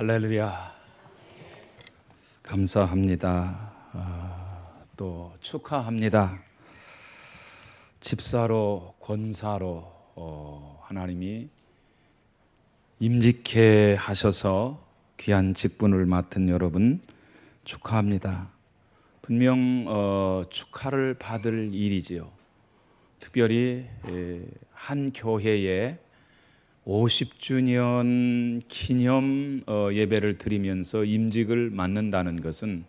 할렐루야. 감사합니다. 또 축하합니다. 집사로 권사로 하나님이 임직해 하셔서 귀한 직분을 맡은 여러분 축하합니다. 분명 축하를 받을 일이지요. 특별히 한 교회에 50주년 기념 예배를 드리면서 임직을 맡는다는 것은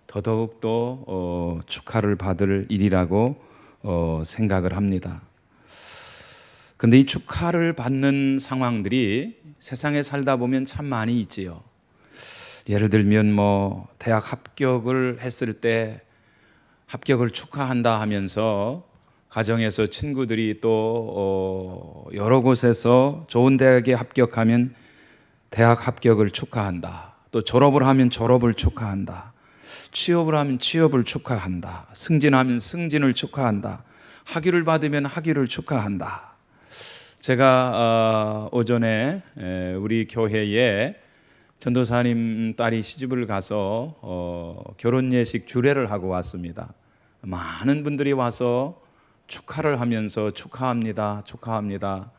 더더욱더 축하를 받을 일이라고 생각을 합니다. 그런데 이 축하를 받는 상황들이 세상에 살다 보면 참 많이 있지요. 예를 들면 대학 합격을 했을 때 합격을 축하한다 하면서 가정에서 친구들이 또 여러 곳에서 좋은 대학에 합격하면 대학 합격을 축하한다. 또 졸업을 하면 졸업을 축하한다. 취업을 하면 취업을 축하한다. 승진하면 승진을 축하한다. 학위를 받으면 학위를 축하한다. 제가 오전에 우리 교회에 전도사님 딸이 시집을 가서 결혼 예식 주례를 하고 왔습니다. 많은 분들이 와서 축하를 하면서 축하합니다, 축하합니다.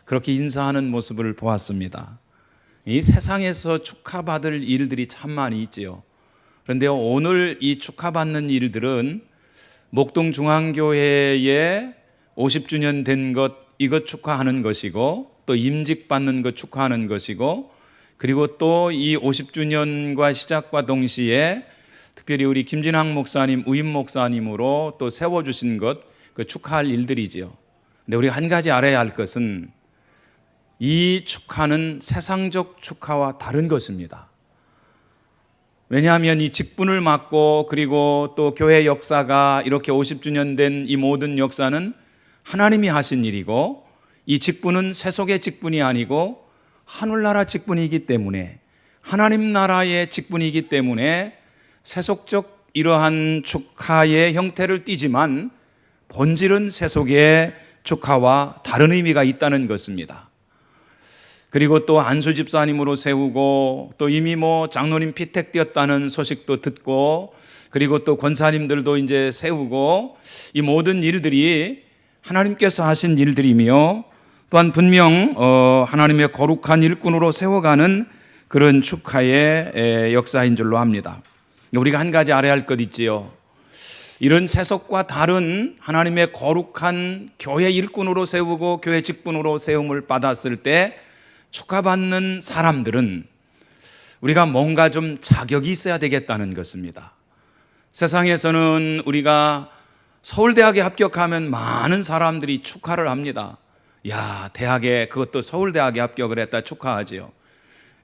그렇게 인사하는 모습을 보았습니다. 이 세상에서 축하받을 일들이 참 많이 있지요. 그런데 오늘 이 축하받는 일들은 목동중앙교회에 50주년 된 것, 이것 축하하는 것이고, 또 임직받는 것 축하하는 것이고, 그리고 또 이 50주년과 시작과 동시에 특별히 우리 김진학 목사님, 우임 목사님으로 또 세워주신 것, 그 축하할 일들이지요. 근데 우리가 한 가지 알아야 할 것은 이 축하는 세상적 축하와 다른 것입니다. 왜냐하면 이 직분을 맡고 그리고 또 교회 역사가 이렇게 50주년 된 이 모든 역사는 하나님이 하신 일이고, 이 직분은 세속의 직분이 아니고 하늘나라 직분이기 때문에, 하나님 나라의 직분이기 때문에 세속적 이러한 축하의 형태를 띠지만 본질은 세속의 축하와 다른 의미가 있다는 것입니다. 그리고 또 안수 집사님으로 세우고, 또 이미 장로님 피택되었다는 소식도 듣고, 그리고 또 권사님들도 이제 세우고, 이 모든 일들이 하나님께서 하신 일들이며, 또한 분명 하나님의 거룩한 일꾼으로 세워가는 그런 축하의 역사인 줄로 압니다. 우리가 한 가지 알아야 할 것 있지요. 이런 세속과 다른 하나님의 거룩한 교회 일꾼으로 세우고 교회 직분으로 세움을 받았을 때 축하받는 사람들은 우리가 뭔가 좀 자격이 있어야 되겠다는 것입니다. 세상에서는 우리가 서울대학에 합격하면 많은 사람들이 축하를 합니다. 야, 대학에, 그것도 서울대학에 합격을 했다 축하하지요.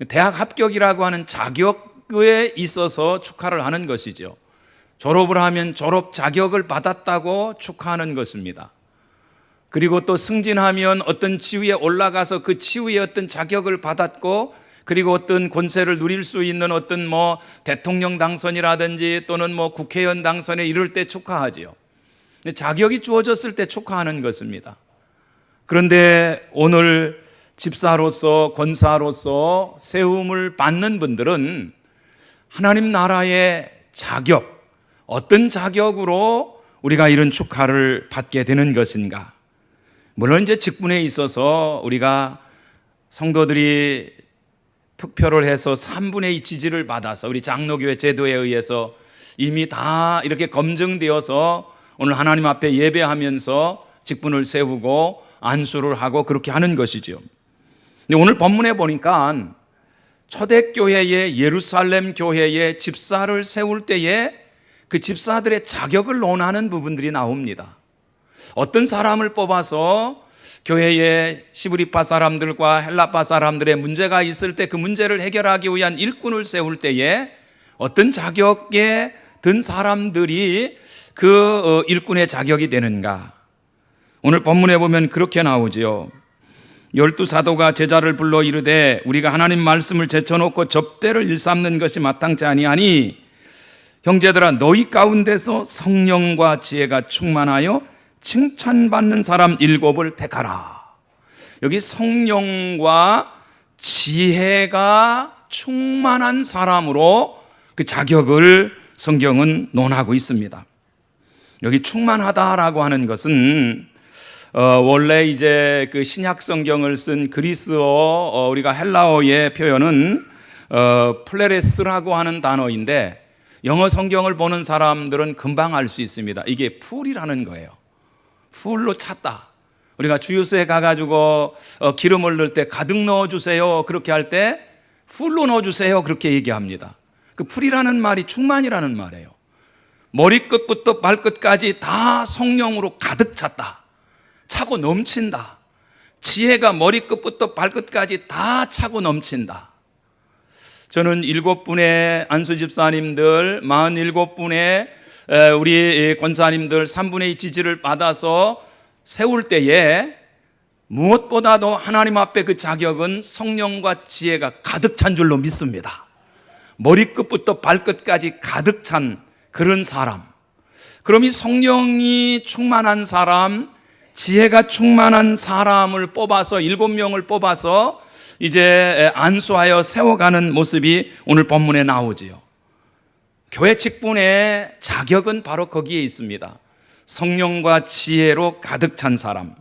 대학 합격이라고 하는 자격에 있어서 축하를 하는 것이죠. 졸업을 하면 졸업 자격을 받았다고 축하하는 것입니다. 그리고 또 승진하면 어떤 지위에 올라가서 그 지위의 어떤 자격을 받았고, 그리고 어떤 권세를 누릴 수 있는 어떤 대통령 당선이라든지 또는 국회의원 당선에 이럴 때 축하하지요. 자격이 주어졌을 때 축하하는 것입니다. 그런데 오늘 집사로서 권사로서 세움을 받는 분들은 하나님 나라의 자격, 어떤 자격으로 우리가 이런 축하를 받게 되는 것인가? 물론 이제 직분에 있어서 우리가 성도들이 투표를 해서 3분의 2 지지를 받아서 우리 장로교회 제도에 의해서 이미 다 이렇게 검증되어서 오늘 하나님 앞에 예배하면서 직분을 세우고 안수를 하고 그렇게 하는 것이죠. 근데 오늘 본문에 보니까 초대교회의 예루살렘 교회의 집사를 세울 때에 그 집사들의 자격을 논하는 부분들이 나옵니다. 어떤 사람을 뽑아서 교회의 시브리파 사람들과 헬라파 사람들의 문제가 있을 때 그 문제를 해결하기 위한 일꾼을 세울 때에 어떤 자격에 든 사람들이 그 일꾼의 자격이 되는가? 오늘 본문에 보면 그렇게 나오지요. 12사도가 제자를 불러 이르되 우리가 하나님 말씀을 제쳐놓고 접대를 일삼는 것이 마땅치 아니하니 형제들아 너희 가운데서 성령과 지혜가 충만하여 칭찬받는 사람 7을 택하라. 여기 성령과 지혜가 충만한 사람으로 그 자격을 성경은 논하고 있습니다. 여기 충만하다라고 하는 것은 원래 이제 그 신약 성경을 쓴 그리스어 우리가 헬라어의 표현은 플레레스라고 하는 단어인데 영어 성경을 보는 사람들은 금방 알 수 있습니다. 이게 풀이라는 거예요. 풀로 찼다. 우리가 주유소에 가가지고 기름을 넣을 때 가득 넣어주세요. 그렇게 할 때 풀로 넣어주세요. 그렇게 얘기합니다. 그 풀이라는 말이 충만이라는 말이에요. 머리끝부터 발끝까지 다 성령으로 가득 찼다. 차고 넘친다. 지혜가 머리끝부터 발끝까지 다 차고 넘친다. 저는 7분의 안수 집사님들, 47분의 우리 권사님들 3분의 2 지지를 받아서 세울 때에 무엇보다도 하나님 앞에 그 자격은 성령과 지혜가 가득 찬 줄로 믿습니다. 머리끝부터 발끝까지 가득 찬 그런 사람. 그럼 이 성령이 충만한 사람, 지혜가 충만한 사람을 뽑아서 7명을 뽑아서 이제 안수하여 세워가는 모습이 오늘 본문에 나오지요. 교회 직분의 자격은 바로 거기에 있습니다. 성령과 지혜로 가득 찬 사람.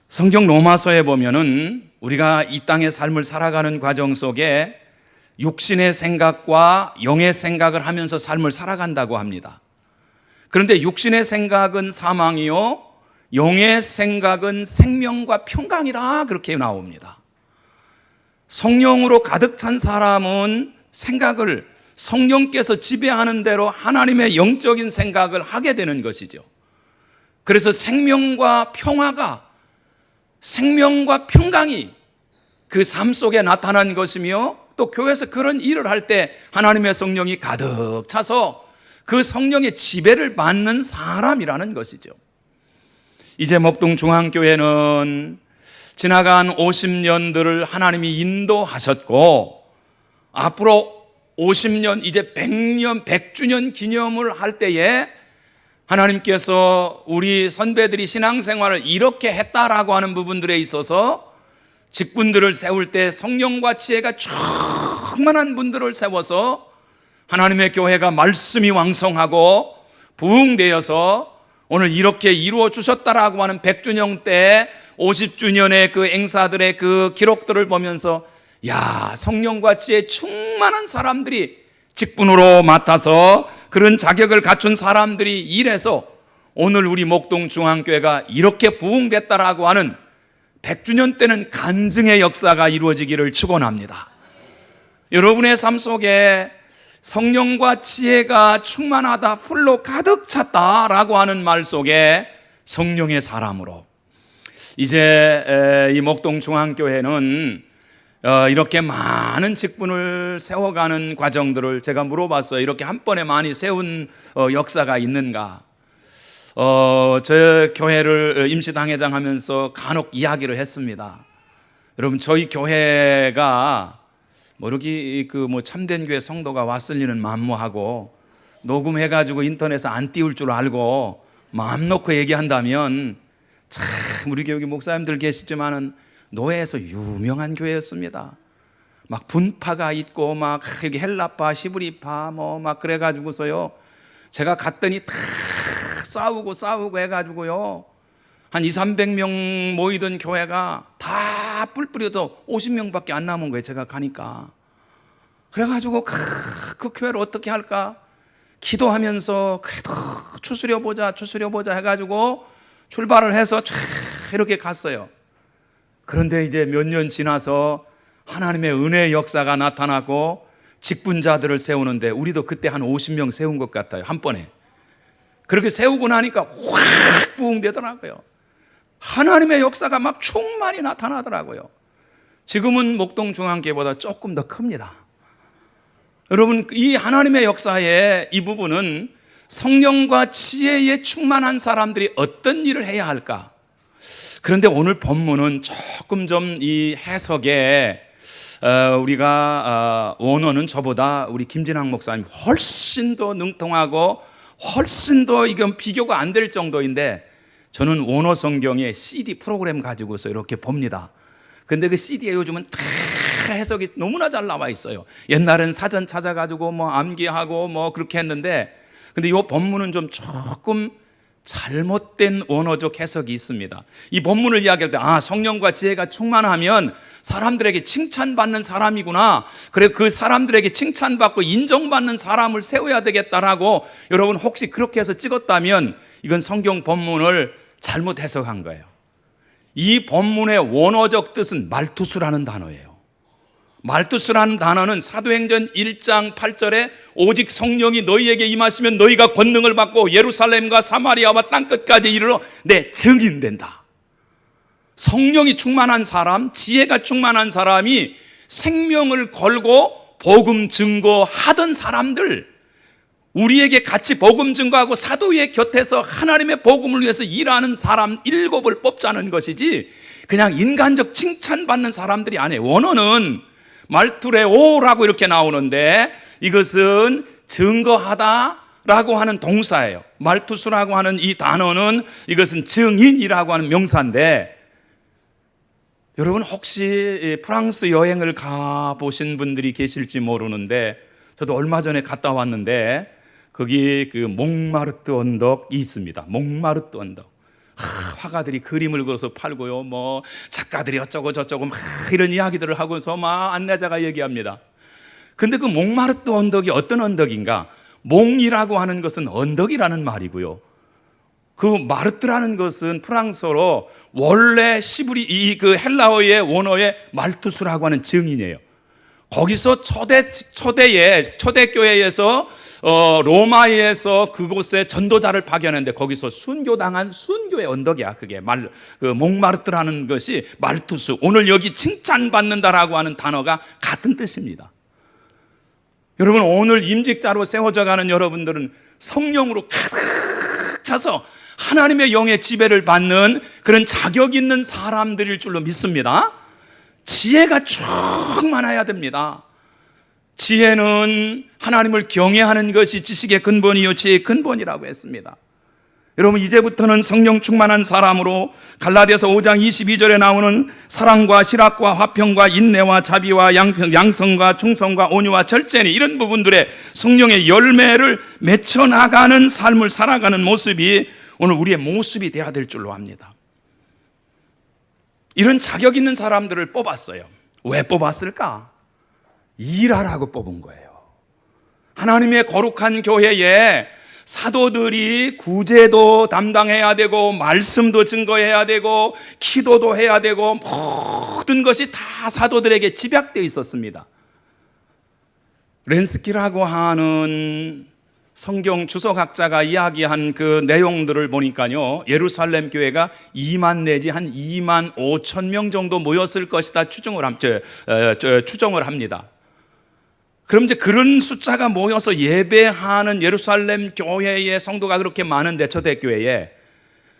성경 로마서에 보면은 우리가 이 땅의 삶을 살아가는 과정 속에 육신의 생각과 영의 생각을 하면서 삶을 살아간다고 합니다. 그런데 육신의 생각은 사망이요, 영의 생각은 생명과 평강이다, 그렇게 나옵니다. 성령으로 가득 찬 사람은 생각을 성령께서 지배하는 대로 하나님의 영적인 생각을 하게 되는 것이죠. 그래서 생명과 평강이 그 삶 속에 나타난 것이며, 또 교회에서 그런 일을 할 때 하나님의 성령이 가득 차서 그 성령의 지배를 받는 사람이라는 것이죠. 이제 목동 중앙교회는 지나간 50년들을 하나님이 인도하셨고, 앞으로 50년, 이제 100년, 100주년 기념을 할 때에 하나님께서 우리 선배들이 신앙생활을 이렇게 했다라고 하는 부분들에 있어서 직분들을 세울 때 성령과 지혜가 충만한 분들을 세워서 하나님의 교회가 말씀이 왕성하고 부흥되어서 오늘 이렇게 이루어 주셨다라고 하는 100주년 때 50주년의 그 행사들의 그 기록들을 보면서, 야, 성령과 지혜 충만한 사람들이 직분으로 맡아서 그런 자격을 갖춘 사람들이 일해서 오늘 우리 목동 중앙교회가 이렇게 부흥됐다라고 하는 100주년 때는 간증의 역사가 이루어지기를 축원합니다. 여러분의 삶 속에 성령과 지혜가 충만하다, 풀로 가득 찼다라고 하는 말 속에 성령의 사람으로 이제 이 목동 중앙교회는 이렇게 많은 직분을 세워가는 과정들을 제가 물어봤어요. 이렇게 한 번에 많이 세운 역사가 있는가? 저 교회를 임시당회장 하면서 간혹 이야기를 했습니다. 여러분, 저희 교회가 이렇게 참된 교회 성도가 왔을 리는 만무하고, 녹음해가지고 인터넷에 안 띄울 줄 알고 마음 놓고 얘기한다면 참 우리 교회 목사님들 계시지만은 노예에서 유명한 교회였습니다. 막 분파가 있고 막 여기 헬라파, 시브리파 막 그래가지고서요, 제가 갔더니 다 싸우고 해가지고요, 한 200~300명 모이던 교회가 다 뿔뿔이도 50명밖에 안 남은 거예요. 제가 가니까. 그래가지고 그 교회를 어떻게 할까 기도하면서 그래도 추스려보자 해가지고 출발을 해서 쫙 이렇게 갔어요. 그런데 이제 몇 년 지나서 하나님의 은혜의 역사가 나타나고 직분자들을 세우는데 우리도 그때 한 50명 세운 것 같아요. 한 번에. 그렇게 세우고 나니까 확 부흥되더라고요. 하나님의 역사가 막 충만히 나타나더라고요. 지금은 목동중앙교회보다 조금 더 큽니다. 여러분, 이 하나님의 역사의 이 부분은 성령과 지혜에 충만한 사람들이 어떤 일을 해야 할까? 그런데 오늘 본문은 조금 좀 이 해석에 우리가 원어는 저보다 우리 김진학 목사님 훨씬 더 능통하고 훨씬 더 이건 비교가 안 될 정도인데, 저는 원어 성경의 CD 프로그램 가지고서 이렇게 봅니다. 근데 그 CD에 요즘은 다 해석이 너무나 잘 나와 있어요. 옛날엔 사전 찾아가지고 뭐 암기하고 뭐 그렇게 했는데, 근데 이 본문은 좀 조금 잘못된 원어적 해석이 있습니다. 이 본문을 이야기할 때 성령과 지혜가 충만하면 사람들에게 칭찬받는 사람이구나, 그래 그 사람들에게 칭찬받고 인정받는 사람을 세워야 되겠다라고 여러분 혹시 그렇게 해서 찍었다면 이건 성경 본문을 잘못 해석한 거예요. 이 본문의 원어적 뜻은 말투수라는 단어예요. 말투수라는 단어는 사도행전 1장 8절에 오직 성령이 너희에게 임하시면 너희가 권능을 받고 예루살렘과 사마리아와 땅끝까지 이르러 내 증인된다. 성령이 충만한 사람, 지혜가 충만한 사람이 생명을 걸고 복음 증거하던 사람들, 우리에게 같이 복음 증거하고 사도의 곁에서 하나님의 복음을 위해서 일하는 사람 7을 뽑자는 것이지 그냥 인간적 칭찬받는 사람들이 아니에요. 원어는 말투레오라고 이렇게 나오는데 이것은 증거하다라고 하는 동사예요. 말투수라고 하는 이 단어는 이것은 증인이라고 하는 명사인데, 여러분 혹시 프랑스 여행을 가보신 분들이 계실지 모르는데 저도 얼마 전에 갔다 왔는데 거기 그 몽마르트 언덕이 있습니다. 몽마르트 언덕. 화가들이 그림을 그려서 팔고요, 뭐 작가들이 어쩌고 저쩌고 막 이런 이야기들을 하고서 막 안내자가 얘기합니다. 근데 그 몽마르트 언덕이 어떤 언덕인가? 몽이라고 하는 것은 언덕이라는 말이고요, 그 마르트라는 것은 프랑스어로 원래 시브리 그 헬라어의 원어의 말투스라고 하는 증인이에요. 거기서 초대교회에서 로마에서 그곳에 전도자를 파견했는데 거기서 순교당한 순교의 언덕이야. 그게 그 몽마르트라는 것이 말투스, 오늘 여기 칭찬받는다라고 하는 단어가 같은 뜻입니다. 여러분 오늘 임직자로 세워져 가는 여러분들은 성령으로 가득 차서 하나님의 영의 지배를 받는 그런 자격 있는 사람들일 줄로 믿습니다. 지혜가 충만해야 됩니다. 지혜는 하나님을 경외하는 것이 지식의 근본이요 지혜의 근본이라고 했습니다. 여러분 이제부터는 성령 충만한 사람으로 갈라디아서 5장 22절에 나오는 사랑과 실학과 화평과 인내와 자비와 양성과 충성과 온유와 절제니 이런 부분들의 성령의 열매를 맺혀나가는 삶을 살아가는 모습이 오늘 우리의 모습이 되어야 될 줄로 압니다. 이런 자격 있는 사람들을 뽑았어요. 왜 뽑았을까? 일하라고 뽑은 거예요. 하나님의 거룩한 교회에 사도들이 구제도 담당해야 되고 말씀도 증거해야 되고 기도도 해야 되고 모든 것이 다 사도들에게 집약되어 있었습니다. 렌스키라고 하는 성경 주석학자가 이야기한 그 내용들을 보니까요, 예루살렘 교회가 2만 내지 한 2만 5천 명 정도 모였을 것이다 추정을 합니다. 그럼 이제 그런 숫자가 모여서 예배하는 예루살렘 교회의 성도가 그렇게 많은데 초대교회에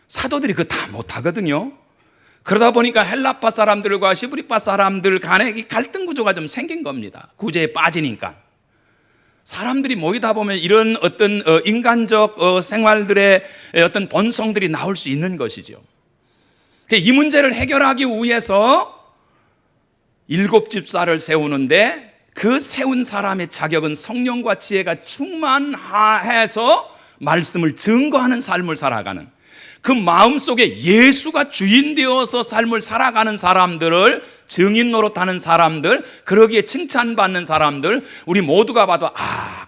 사도들이 그거 다 못하거든요. 그러다 보니까 헬라파 사람들과 시브리파 사람들 간에 이 갈등 구조가 좀 생긴 겁니다. 구제에 빠지니까. 사람들이 모이다 보면 이런 어떤 인간적 생활들의 어떤 본성들이 나올 수 있는 것이죠. 이 문제를 해결하기 위해서 7집사를 세우는데 그 세운 사람의 자격은 성령과 지혜가 충만해서 말씀을 증거하는 삶을 살아가는, 그 마음속에 예수가 주인 되어서 삶을 살아가는 사람들을 증인 노릇하는 사람들, 그러기에 칭찬받는 사람들, 우리 모두가 봐도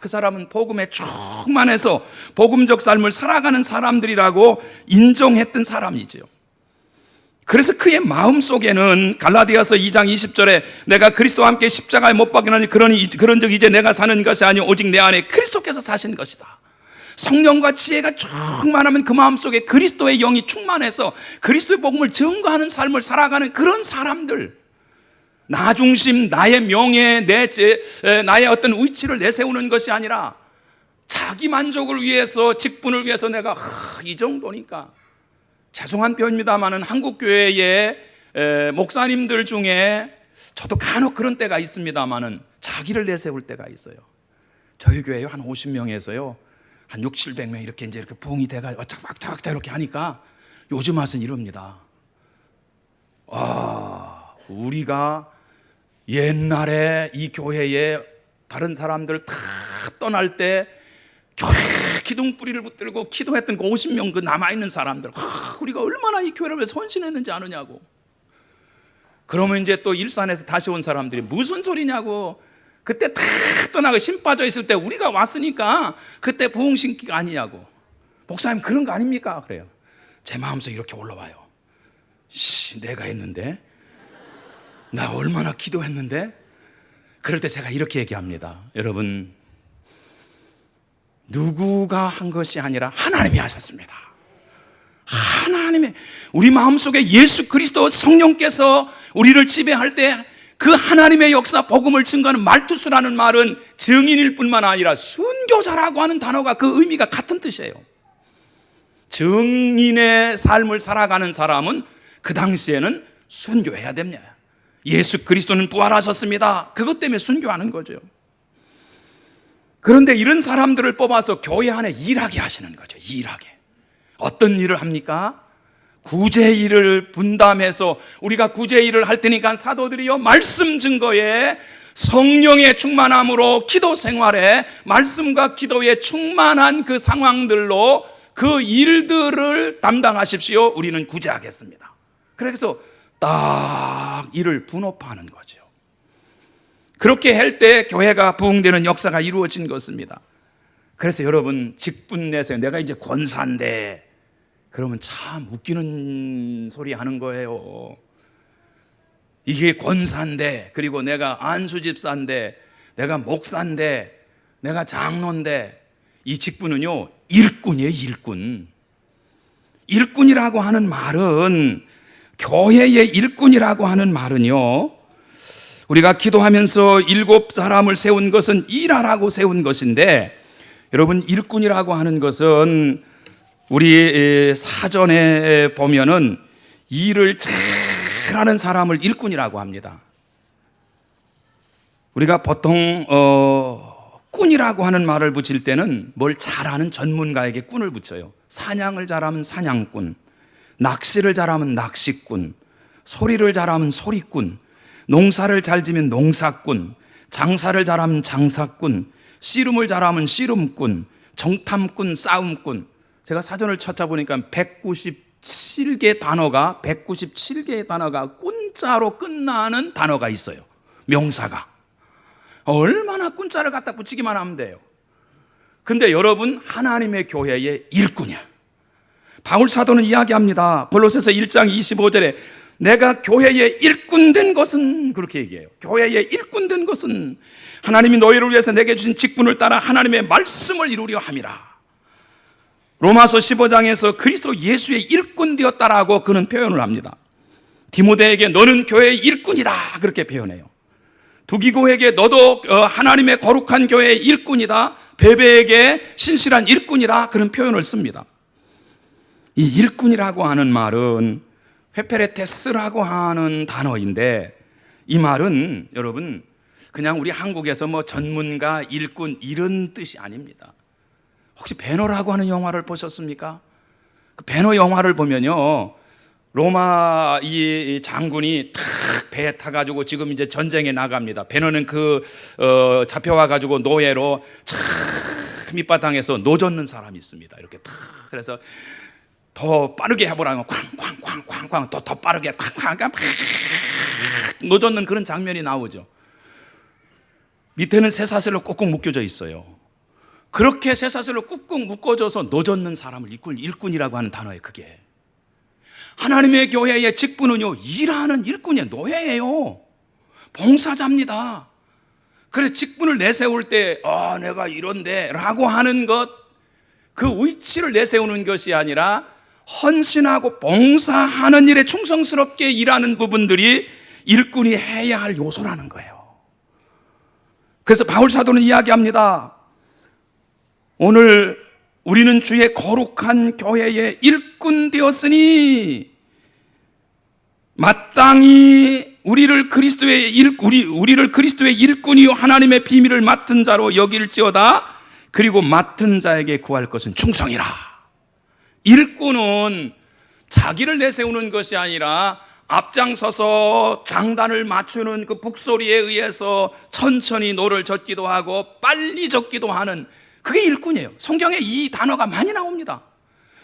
그 사람은 복음에 충만해서 복음적 삶을 살아가는 사람들이라고 인정했던 사람이죠. 그래서 그의 마음속에는 갈라디아서 2장 20절에 내가 그리스도와 함께 십자가에 못 박히나니 그런즉 이제 내가 사는 것이 아니요 오직 내 안에 그리스도께서 사신 것이다. 성령과 지혜가 충만하면 그 마음속에 그리스도의 영이 충만해서 그리스도의 복음을 증거하는 삶을 살아가는 그런 사람들, 나 중심, 나의 명예, 나의 어떤 위치를 내세우는 것이 아니라 자기 만족을 위해서, 직분을 위해서 내가 이 정도니까, 죄송한 표현입니다만은 한국교회의 목사님들 중에 저도 간혹 그런 때가 있습니다만은 자기를 내세울 때가 있어요. 저희 교회요 한 50명에서요 한 600~700명 이렇게 부흥이 돼가지고 왁자왁자 이렇게 하니까 요즘 와서는 이럽니다. 우리가 옛날에 이 교회에 다른 사람들 다 떠날 때 교회 기둥 뿌리를 붙들고 기도했던 그 50명 그 남아있는 사람들, 우리가 얼마나 이 교회를 위해서 헌신했는지 아느냐고. 그러면 이제 또 일산에서 다시 온 사람들이 무슨 소리냐고, 그때 다 떠나고 힘 빠져 있을 때 우리가 왔으니까 그때 부흥신기가 아니냐고. 목사님 그런 거 아닙니까? 그래요. 제 마음속에 이렇게 올라와요. 내가 했는데, 나 얼마나 기도했는데. 그럴 때 제가 이렇게 얘기합니다. 여러분, 누구가 한 것이 아니라 하나님이 하셨습니다. 하나님의, 우리 마음속에 예수 그리스도 성령께서 우리를 지배할 때 그 하나님의 역사, 복음을 증거하는 말투스라는 말은 증인일 뿐만 아니라 순교자라고 하는 단어가 그 의미가 같은 뜻이에요. 증인의 삶을 살아가는 사람은 그 당시에는 순교해야 됩니다. 예수 그리스도는 부활하셨습니다. 그것 때문에 순교하는 거죠. 그런데 이런 사람들을 뽑아서 교회 안에 일하게 하시는 거죠. 일하게. 어떤 일을 합니까? 구제 일을 분담해서, 우리가 구제 일을 할 테니까 사도들이요, 말씀 증거에 성령의 충만함으로 기도 생활에 말씀과 기도에 충만한 그 상황들로 그 일들을 담당하십시오. 우리는 구제하겠습니다. 그래서 딱 일을 분업하는 거죠. 그렇게 할 때 교회가 부흥되는 역사가 이루어진 것입니다. 그래서 여러분, 직분 내세요. 내가 이제 권사인데, 그러면 참 웃기는 소리 하는 거예요. 이게 권사인데, 그리고 내가 안수집사인데, 내가 목사인데, 내가 장로인데, 이 직분은요, 일꾼이에요, 일꾼. 일꾼이라고 하는 말은, 교회의 일꾼이라고 하는 말은요, 우리가 기도하면서 7사람을 세운 것은 일하라고 세운 것인데, 여러분, 일꾼이라고 하는 것은 우리 사전에 보면은 일을 잘하는 사람을 일꾼이라고 합니다. 우리가 보통 꾼이라고 하는 말을 붙일 때는 뭘 잘하는 전문가에게 꾼을 붙여요. 사냥을 잘하면 사냥꾼, 낚시를 잘하면 낚시꾼, 소리를 잘하면 소리꾼, 농사를 잘 지면 농사꾼, 장사를 잘하면 장사꾼, 씨름을 잘하면 씨름꾼, 정탐꾼, 싸움꾼. 제가 사전을 찾아보니까 197개의 단어가 꾼자로 끝나는 단어가 있어요. 명사가. 얼마나 꾼자를 갖다 붙이기만 하면 돼요. 근데 여러분, 하나님의 교회의 일꾼이야. 바울 사도는 이야기합니다. 골로새서 1장 25절에 내가 교회의 일꾼 된 것은, 그렇게 얘기해요. 교회의 일꾼 된 것은 하나님이 너희를 위해서 내게 주신 직분을 따라 하나님의 말씀을 이루려 함이라. 로마서 15장에서 그리스도 예수의 일꾼 되었다라고 그는 표현을 합니다. 디모데에게 너는 교회의 일꾼이다, 그렇게 표현해요. 두기고에게 너도 하나님의 거룩한 교회의 일꾼이다, 베베에게 신실한 일꾼이다, 그런 표현을 씁니다. 이 일꾼이라고 하는 말은 회페레테스라고 하는 단어인데, 이 말은 여러분 그냥 우리 한국에서 뭐 전문가, 일꾼 이런 뜻이 아닙니다. 혹시 배너라고 하는 영화를 보셨습니까? 그 배너 영화를 보면요, 로마 이 장군이 탁 배에 타가지고 지금 이제 전쟁에 나갑니다. 배너는 잡혀와가지고 노예로 참 밑바탕에서 노젓는 사람이 있습니다. 이렇게 탁. 그래서 더 빠르게 해보라고 쾅쾅쾅쾅쾅 더 빠르게 쾅쾅 노젓는 그런 장면이 나오죠. 밑에는 쇠사슬로 꾹꾹 묶여져 있어요. 그렇게 쇠사슬로 꾹꾹 묶어져서 노젓는 사람을 일꾼이라고 하는 단어예요. 그게 하나님의 교회의 직분은요, 일하는 일꾼이에요. 노예예요. 봉사자입니다. 그래서 직분을 내세울 때 내가 이런데 라고 하는 것, 그 위치를 내세우는 것이 아니라 헌신하고 봉사하는 일에 충성스럽게 일하는 부분들이 일꾼이 해야 할 요소라는 거예요. 그래서 바울 사도는 이야기합니다. 오늘 우리는 주의 거룩한 교회의 일꾼 되었으니 마땅히 우리를 그리스도의 일꾼이요 하나님의 비밀을 맡은 자로 여길지어다. 그리고 맡은 자에게 구할 것은 충성이라. 일꾼은 자기를 내세우는 것이 아니라 앞장서서 장단을 맞추는 그 북소리에 의해서 천천히 노를 젓기도 하고 빨리 젓기도 하는, 그게 일꾼이에요. 성경에 이 단어가 많이 나옵니다.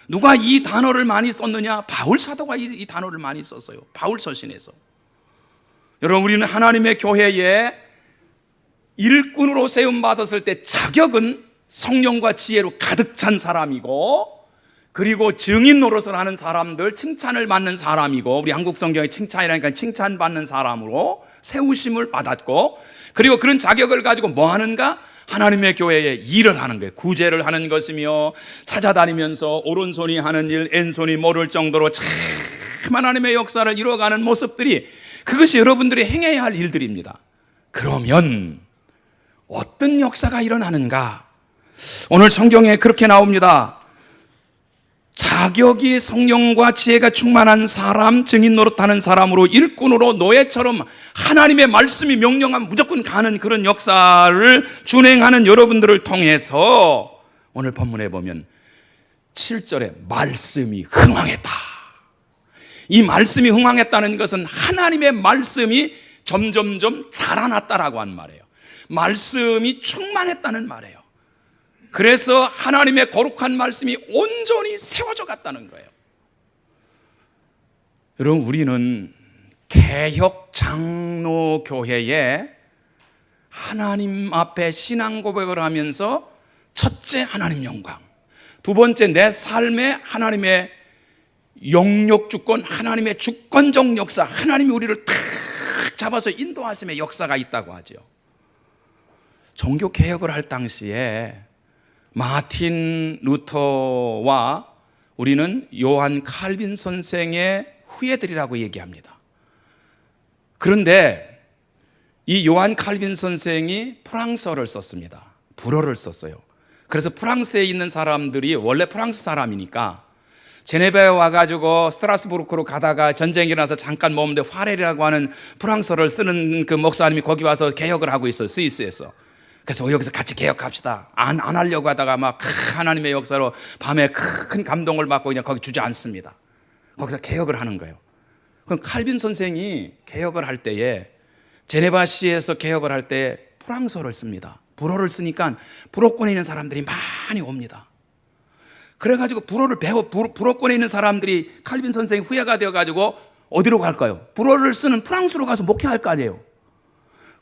누가 이 단어를 많이 썼느냐? 바울 사도가 이 단어를 많이 썼어요. 바울 서신에서. 여러분, 우리는 하나님의 교회에 일꾼으로 세움받았을 때 자격은 성령과 지혜로 가득 찬 사람이고, 그리고 증인 노릇을 하는 사람들, 칭찬을 받는 사람이고, 우리 한국 성경의 칭찬이라니까 칭찬받는 사람으로 세우심을 받았고, 그리고 그런 자격을 가지고 뭐 하는가? 하나님의 교회에 일을 하는 거예요. 구제를 하는 것이며, 찾아다니면서 오른손이 하는 일 왼손이 모를 정도로 참 하나님의 역사를 이루어가는 모습들이, 그것이 여러분들이 행해야 할 일들입니다. 그러면 어떤 역사가 일어나는가? 오늘 성경에 그렇게 나옵니다. 자격이 성령과 지혜가 충만한 사람, 증인 노릇하는 사람으로, 일꾼으로, 노예처럼 하나님의 말씀이 명령하면 무조건 가는 그런 역사를 준행하는 여러분들을 통해서 오늘 본문에 보면 7절에 말씀이 흥황했다. 이 말씀이 흥황했다는 것은 하나님의 말씀이 점점점 자라났다라고 한 말이에요. 말씀이 충만했다는 말이에요. 그래서 하나님의 거룩한 말씀이 온전히 세워져 갔다는 거예요. 여러분, 우리는 개혁 장로교회에 하나님 앞에 신앙 고백을 하면서, 첫째 하나님 영광, 두 번째 내 삶에 하나님의 영역 주권, 하나님의 주권적 역사, 하나님이 우리를 탁 잡아서 인도하심의 역사가 있다고 하죠. 종교 개혁을 할 당시에 마틴 루터와 우리는 요한 칼빈 선생의 후예들이라고 얘기합니다. 그런데 이 요한 칼빈 선생이 프랑스어를 썼습니다. 불어를 썼어요. 그래서 프랑스에 있는 사람들이, 원래 프랑스 사람이니까 제네바에 와가지고 스트라스부르크로 가다가 전쟁이 일어나서 잠깐 머무는데 화렐이라고 하는 프랑스어를 쓰는 그 목사님이 거기 와서 개혁을 하고 있어요. 스위스에서. 그래서 여기서 같이 개혁합시다. 안 하려고 하다가 막 하나님의 역사로 밤에 큰 감동을 받고 그냥 거기 주저앉습니다. 거기서 개혁을 하는 거예요. 그럼 칼빈 선생이 개혁을 할 때에, 제네바시에서 개혁을 할 때 프랑스어를 씁니다. 불어를 쓰니까 불어권에 있는 사람들이 많이 옵니다. 그래가지고 불어권에 있는 사람들이 칼빈 선생이 후예가 되어가지고 어디로 갈까요? 불어를 쓰는 프랑스로 가서 목회할 거 아니에요.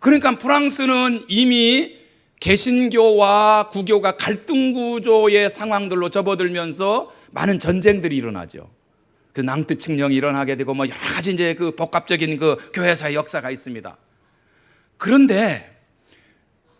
그러니까 프랑스는 이미 개신교와 구교가 갈등 구조의 상황들로 접어들면서 많은 전쟁들이 일어나죠. 그 낭트 칙령이 일어나게 되고 뭐 여러 가지 이제 그 복합적인 그 교회사의 역사가 있습니다. 그런데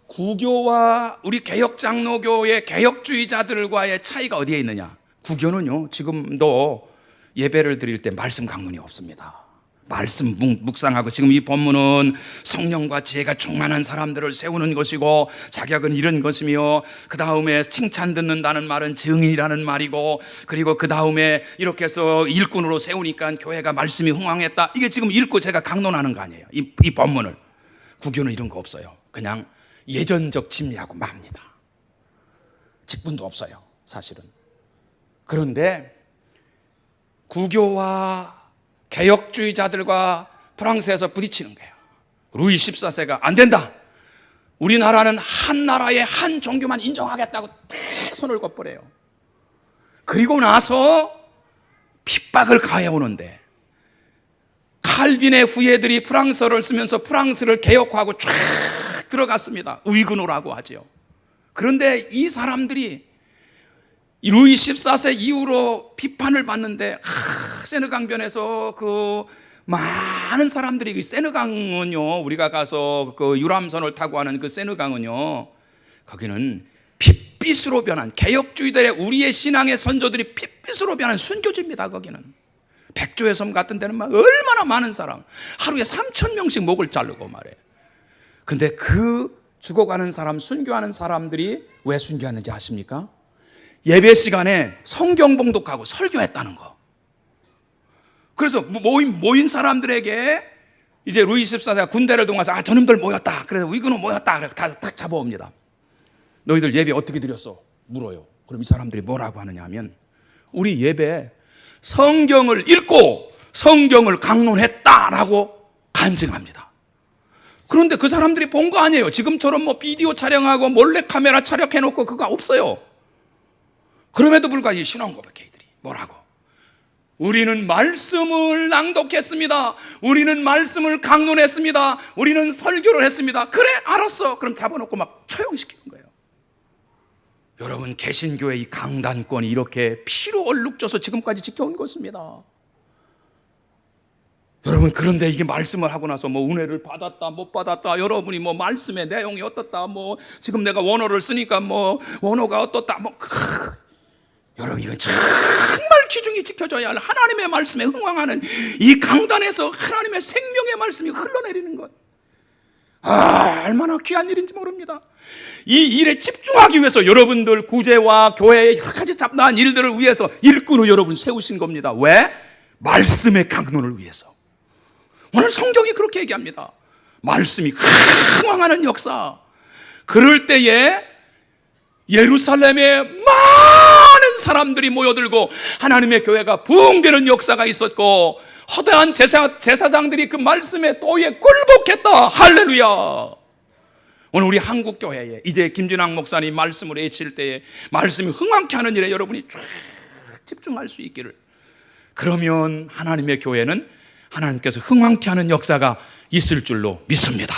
구교와 우리 개혁 장로교의 개혁주의자들과의 차이가 어디에 있느냐? 구교는요, 지금도 예배를 드릴 때 말씀 강론이 없습니다. 말씀 묵상하고, 지금 이 본문은 성령과 지혜가 충만한 사람들을 세우는 것이고, 자격은 이런 것이며, 그 다음에 칭찬 듣는다는 말은 증인이라는 말이고, 그리고 그 다음에 이렇게 해서 일꾼으로 세우니까 교회가 말씀이 흥황했다. 이게 지금 읽고 제가 강론하는 거 아니에요. 이 본문을. 구교는 이런 거 없어요. 그냥 예전적 진리하고 맙니다. 직분도 없어요, 사실은. 그런데 구교와 개혁주의자들과 프랑스에서 부딪히는 거예요. 루이 14세가 안 된다, 우리나라는 한 나라의 한 종교만 인정하겠다고 딱 손을 걷버려요. 그리고 나서 핍박을 가해오는데, 칼빈의 후예들이 프랑스어를 쓰면서 프랑스를 개혁하고 쫙 들어갔습니다. 위그노라고 하죠. 그런데 이 사람들이 루이 14세 이후로 비판을 받는데, 세느강변에서 그 많은 사람들이, 그 세느강은요, 우리가 가서 그 유람선을 타고 하는 그 세느강은요, 거기는 핏빛으로 변한 개혁주의들의, 우리의 신앙의 선조들이 핏빛으로 변한 순교지입니다. 거기는 백조의 섬 같은 데는 막 얼마나 많은 사람, 하루에 3,000명씩 목을 자르고 말해. 근데 그 죽어가는 사람, 순교하는 사람들이 왜 순교하는지 아십니까? 예배 시간에 성경 봉독하고 설교했다는 거. 그래서 모인 사람들에게 이제 루이 14세가 군대를 동원해서, 저놈들 모였다. 그래서 위그노 모였다. 그래서 다 딱 잡아옵니다. 너희들 예배 어떻게 드렸어? 물어요. 그럼 이 사람들이 뭐라고 하느냐 하면, 우리 예배 성경을 읽고 성경을 강론했다라고 간증합니다. 그런데 그 사람들이 본 거 아니에요. 지금처럼 뭐 비디오 촬영하고 몰래 카메라 촬영해놓고 그거 없어요. 그럼에도 불구하고 이 신앙 고백해 이들이 뭐라고? 우리는 말씀을 낭독했습니다. 우리는 말씀을 강론했습니다. 우리는 설교를 했습니다. 그래 알았어. 그럼 잡아놓고 막 처형시키는 거예요. 여러분, 개신교의 이 강단권이 이렇게 피로 얼룩져서 지금까지 지켜온 것입니다. 여러분, 그런데 이게 말씀을 하고 나서 뭐 은혜를 받았다 못 받았다, 여러분이 뭐 말씀의 내용이 어떻다, 뭐 지금 내가 원어를 쓰니까 뭐 원어가 어떻다, 뭐 여러분, 이건 정말 기준이 지켜져야 할 하나님의 말씀에 흥황하는 이 강단에서 하나님의 생명의 말씀이 흘러내리는 것, 얼마나 귀한 일인지 모릅니다. 이 일에 집중하기 위해서 여러분들 구제와 교회의 여러 가지 잡다한 일들을 위해서 일꾼으로 여러분 세우신 겁니다. 왜? 말씀의 강론을 위해서. 오늘 성경이 그렇게 얘기합니다. 말씀이 흥황하는 역사. 그럴 때에 예루살렘에 많은 사람들이 모여들고 하나님의 교회가 부흥되는 역사가 있었고, 허다한 제사장들이 그 말씀에 또 위에 굴복했다. 할렐루야. 오늘 우리 한국 교회에 이제 김진학 목사님 말씀을 외칠 때에 말씀이 흥황케 하는 일에 여러분이 쫙 집중할 수 있기를. 그러면 하나님의 교회는 하나님께서 흥황케 하는 역사가 있을 줄로 믿습니다.